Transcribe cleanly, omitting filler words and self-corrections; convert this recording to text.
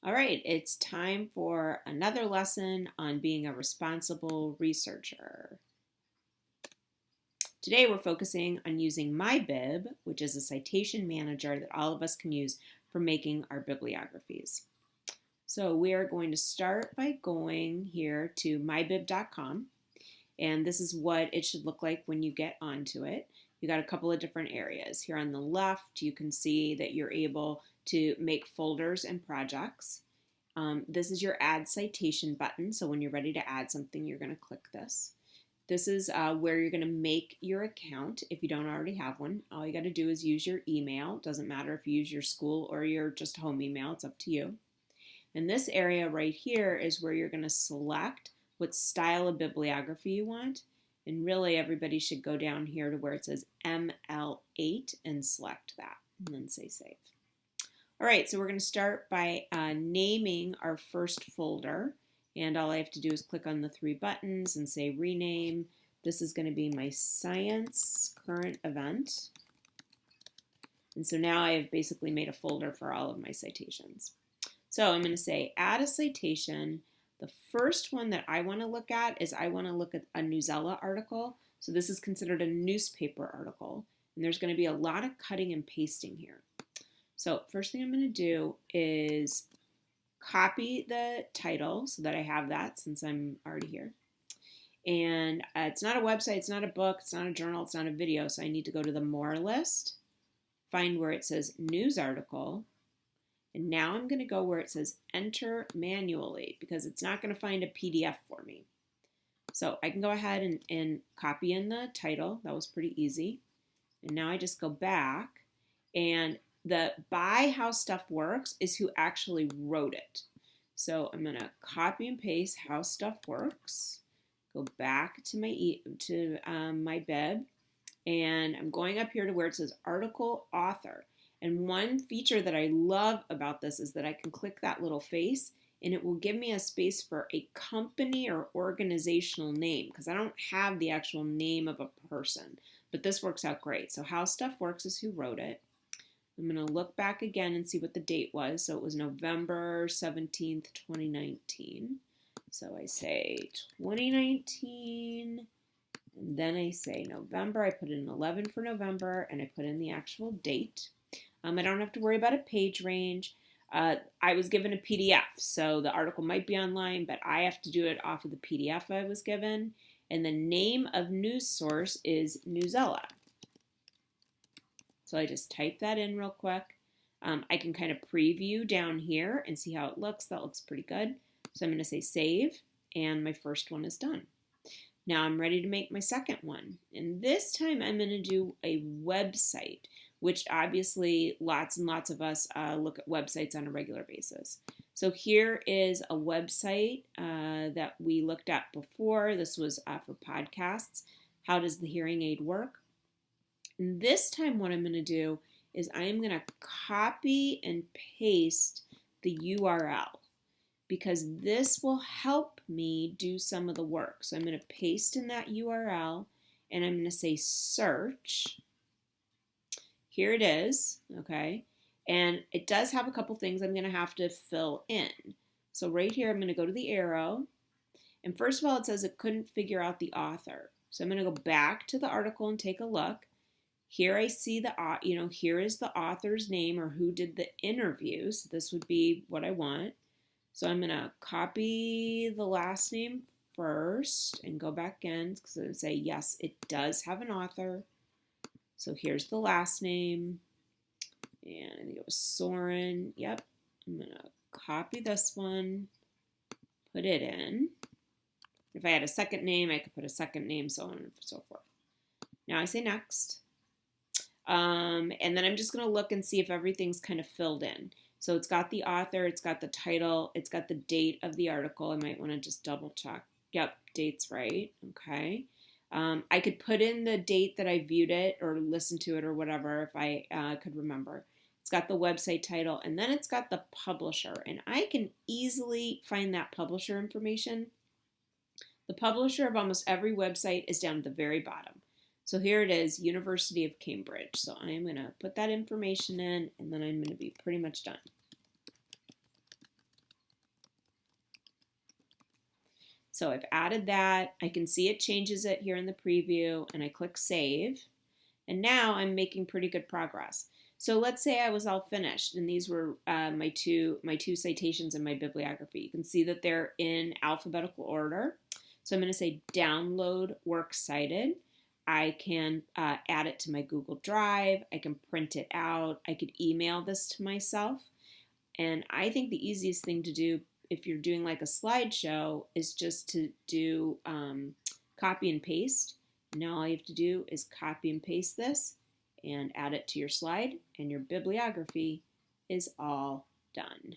All right, it's time for another lesson on being a responsible researcher. Today we're focusing on using MyBib, which is a citation manager that all of us can use for making our bibliographies. So we are going to start by going here to mybib.com, and this is what it should look like when you get onto it. You got a couple of different areas. Here on the left, you can see that you're able to make folders and projects. This is your add citation button. So when you're ready to add something, you're going to click this. This is where you're going to make your account if you don't already have one. All you got to do is use your email. It doesn't matter if you use your school or your just home email. It's up to you. And this area right here is where you're going to select what style of bibliography you want. And really everybody should go down here to where it says ML8 and select that and then say save. All right, so we're going to start by naming our first folder. And all I have to do is click on the three buttons and say rename. This is going to be my science current event. And so now I have basically made a folder for all of my citations. So I'm going to say add a citation. The first one that I want to look at is I want to look at a Newsella article. So this is considered a newspaper article. And there's going to be a lot of cutting and pasting here. So first thing I'm going to do is copy the title so that I have that since I'm already here. And it's not a website, it's not a book, it's not a journal, it's not a video. So I need to go to the More list, find where it says News Article. And now I'm going to go where it says Enter Manually because it's not going to find a PDF for me. So I can go ahead and copy in the title. That was pretty easy. And now I just go back, and the by how stuff works is who actually wrote it. So I'm going to copy and paste how stuff works, go back to my bib, and I'm going up here to where it says article author. And one feature that I love about this is that I can click that little face and it will give me a space for a company or organizational name because I don't have the actual name of a person, but this works out great. So how stuff works is who wrote it. I'm going to look back again and see what the date was. So it was November 17th, 2019. So I say 2019, and then I say November. I put in 11 for November, and I put in the actual date. I don't have to worry about a page range. I was given a PDF, so the article might be online, but I have to do it off of the PDF I was given. And the name of news source is Newsella. So I just type that in real quick. I can kind of preview down here and see how it looks. That looks pretty good. So I'm going to say save, and my first one is done. Now I'm ready to make my second one. And this time I'm going to do a website, which obviously lots and lots of us look at websites on a regular basis. So here is a website that we looked at before. This was for podcasts. How does the hearing aid work? And this time what I'm going to do is I am going to copy and paste the URL because this will help me do some of the work. So I'm going to paste in that URL and I'm going to say search. Here it is, okay? And it does have a couple things I'm going to have to fill in. So right here I'm going to go to the arrow. And first of all, it says it couldn't figure out the author. So I'm going to go back to the article and take a look. Here I see here is the author's name or who did the interview. So this would be what I want. So I'm going to copy the last name first and go back in because it would say, yes, it does have an author. So here's the last name. And I think it was Soren. Yep. I'm going to copy this one, put it in. If I had a second name, I could put a second name, so on and so forth. Now I say next. And then I'm just going to look and see if everything's kind of filled in. So it's got the author, it's got the title, it's got the date of the article. I might want to just double check. Yep, date's right. Okay. I could put in the date that I viewed it or listened to it or whatever if I could remember. It's got the website title, and then it's got the publisher. And I can easily find that publisher information. The publisher of almost every website is down at the very bottom. So here it is, University of Cambridge. So I'm going to put that information in, and then I'm going to be pretty much done. So I've added that. I can see it changes it here in the preview, and I click Save. And now I'm making pretty good progress. So let's say I was all finished, and these were my two citations in my bibliography. You can see that they're in alphabetical order. So I'm going to say Download Works Cited. I can add it to my Google Drive. I can print it out. I could email this to myself. And I think the easiest thing to do if you're doing like a slideshow is just to do copy and paste. Now all you have to do is copy and paste this and add it to your slide, and your bibliography is all done.